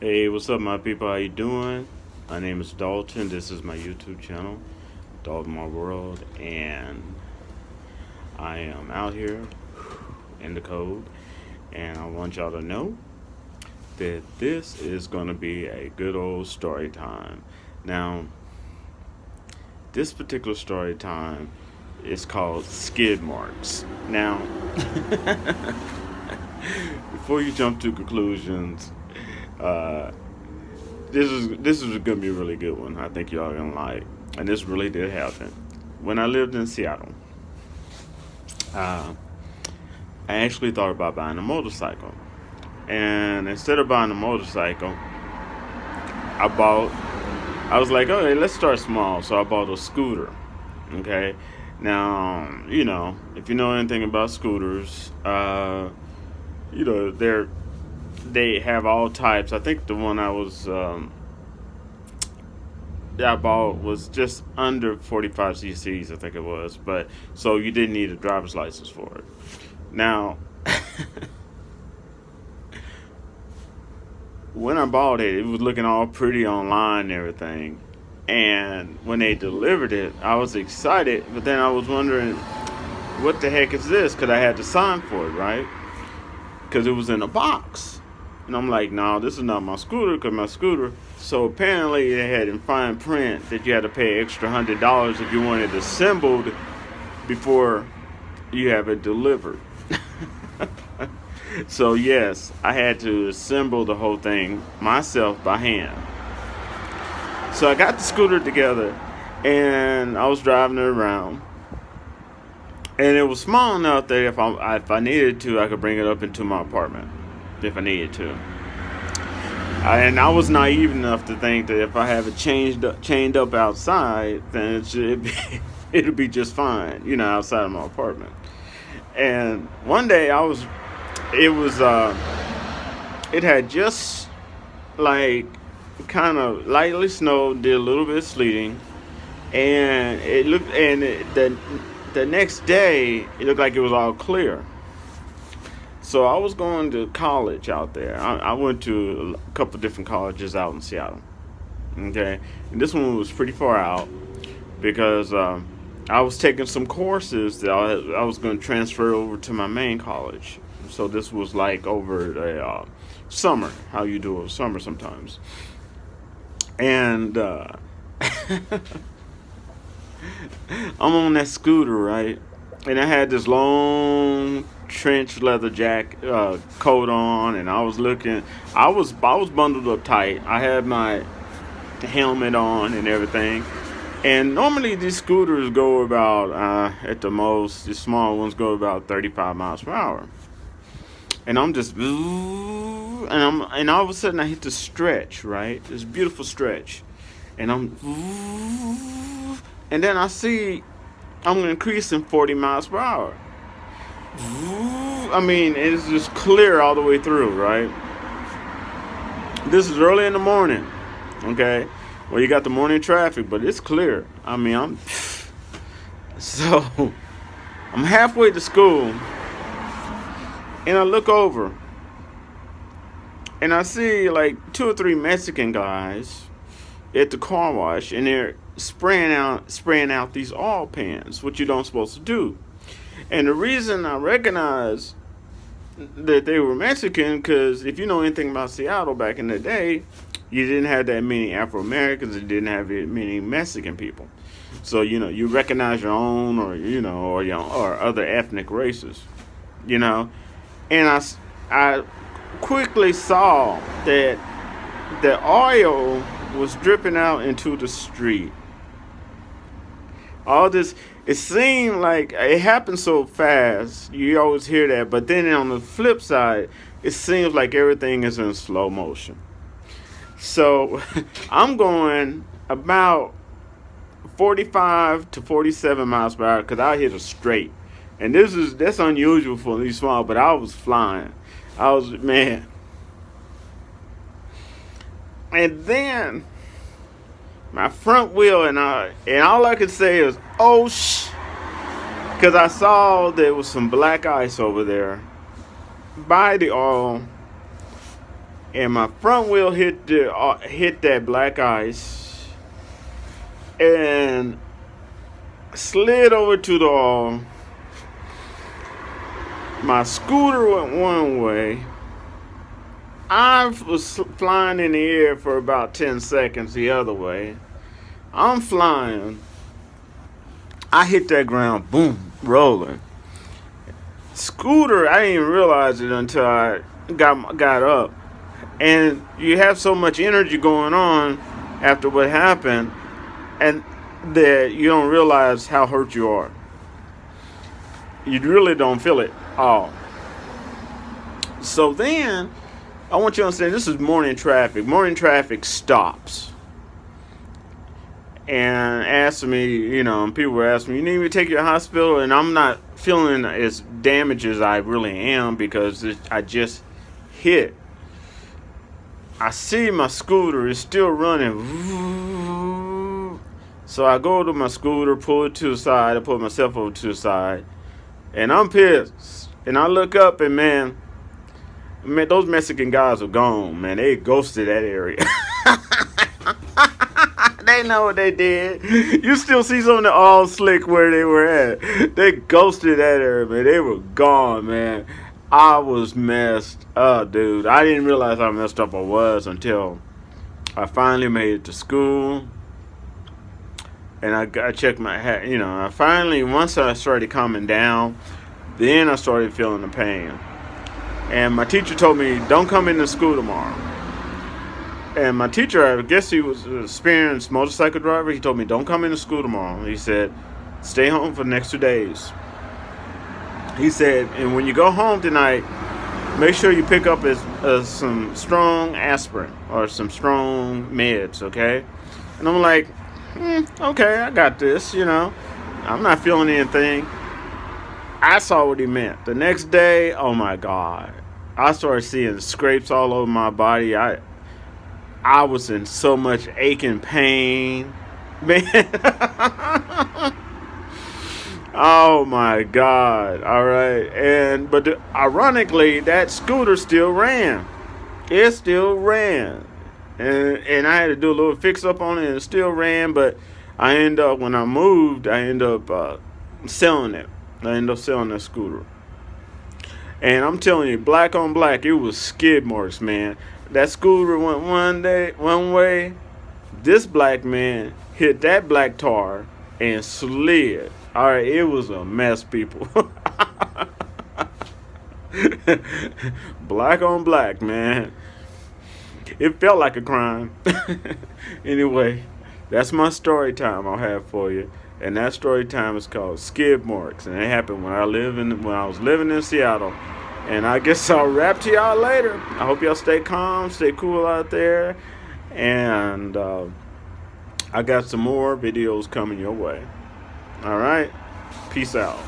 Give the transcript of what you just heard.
Hey, what's up, my people? How you doing? My name is Dalton. This is my YouTube channel, Dalton My World, and I am out here in the cold, and I want y'all to know that this is going to be a good old story time. Now, this particular story time is called Skid Marks. Now, before you jump to conclusions, uh, this is gonna be a really good one. I think y'all gonna like, and this really did happen. When I lived in Seattle, uh, I actually thought about buying a motorcycle, and instead of buying a motorcycle, I bought. I was like, okay, let's start small. So I bought a scooter. Okay, now if you know anything about scooters, they have all types. I think the one that I bought was just under 45 cc's, I think it was. But so you didn't need a driver's license for it. Now, when I bought it, it was looking all pretty online and everything. And when they delivered it, I was excited, but then I was wondering, what the heck is this? Because I had to sign for it, right? Because it was in a box. And I'm like, no, this is not my scooter, because my scooter. So apparently they had in fine print that you had to pay extra $100 if you wanted it assembled before you have it delivered. So yes, I had to assemble the whole thing myself by hand. So I got the scooter together, and I was driving it around, and it was small enough that if I needed to, I could bring it up into my apartment if I needed to. And I was naive enough to think that if I have it chained up outside, then it'd be just fine, outside of my apartment. And one day it had just like kind of lightly snowed, did a little bit of sleeting, and the next day it looked like it was all clear. So I was going to college out there. I went to a couple different colleges out in Seattle. Okay, and this one was pretty far out because I was taking some courses that I was going to transfer over to my main college. So this was like over the summer, how you do it summer sometimes. And I'm on that scooter, right? And I had this long trench leather coat on, and I was looking. I was bundled up tight. I had my helmet on and everything. And normally these scooters go about at the most. The small ones go about 35 miles per hour. And I'm just, and all of a sudden I hit the stretch, right? This beautiful stretch, and and then I see I'm increasing 40 miles per hour. I mean, it's just clear all the way through, right? This is early in the morning, okay? Well, you got the morning traffic, but it's clear. I mean, so I'm halfway to school. And I look over, and I see like 2 or 3 Mexican guys at the car wash, and they're spraying out these oil pans, which you don't supposed to do. And the reason I recognize that they were Mexican, because if you know anything about Seattle back in the day, you didn't have that many Afro Americans, and didn't have that many Mexican people. So you recognize your own, or other ethnic races, And I quickly saw that the oil was dripping out into the street. All this, it seemed like it happened so fast. You always hear that. But then on the flip side, it seems like everything is in slow motion. So I'm going about 45 to 47 miles per hour because I hit a straight. And that's unusual for these small, but I was flying. Man. And then my front wheel and all I could say is, oh because I saw there was some black ice over there by the oil. and my front wheel hit that black ice and slid over to the. My scooter went one way. I was flying in the air for about 10 seconds the other way. I'm flying. I hit that ground, boom, rolling. Scooter, I didn't even realize it until I got up. And you have so much energy going on after what happened, and that you don't realize how hurt you are. You really don't feel it all. So then, I want you to understand, this is morning traffic. Morning traffic stops. And asked me, people were asking me, you need me to take you to the hospital? And I'm not feeling as damaged as I really am because I just hit. I see my scooter is still running. So I go to my scooter, pull it to the side, I pull myself over to the side, and I'm pissed. And I look up and man, those Mexican guys are gone, man. They ghosted that area. They know what they did. You still see some of the all slick where they were at. They ghosted that area, man. They were gone, man. I was messed up, dude. I didn't realize how messed up I was until I finally made it to school. And I checked my hat. I finally, once I started calming down, then I started feeling the pain. And my teacher told me, don't come into school tomorrow. And my teacher, I guess he was an experienced motorcycle driver. He told me, don't come into school tomorrow. He said, stay home for the next 2 days. He said, and when you go home tonight, make sure you pick up some strong aspirin or some strong meds, okay? And I'm like, okay, I got this, I'm not feeling anything. I saw what he meant. The next day, oh my God, I started seeing scrapes all over my body. I was in so much aching pain, man. Oh my God! All right, but ironically, that scooter still ran. It still ran, and I had to do a little fix up on it, and it still ran. But I ended up when I moved, I ended up selling it. I ended up selling that scooter. And I'm telling you, black on black, it was skid marks, man. That scooter went one way. This black man hit that black tar and slid. All right, it was a mess, people. Black on black, man. It felt like a crime. Anyway, that's my story time I'll have for you. And that story time is called Skid Marks. And it happened when I was living in Seattle. And I guess I'll rap to y'all later. I hope y'all stay calm, stay cool out there. And I got some more videos coming your way. All right. Peace out.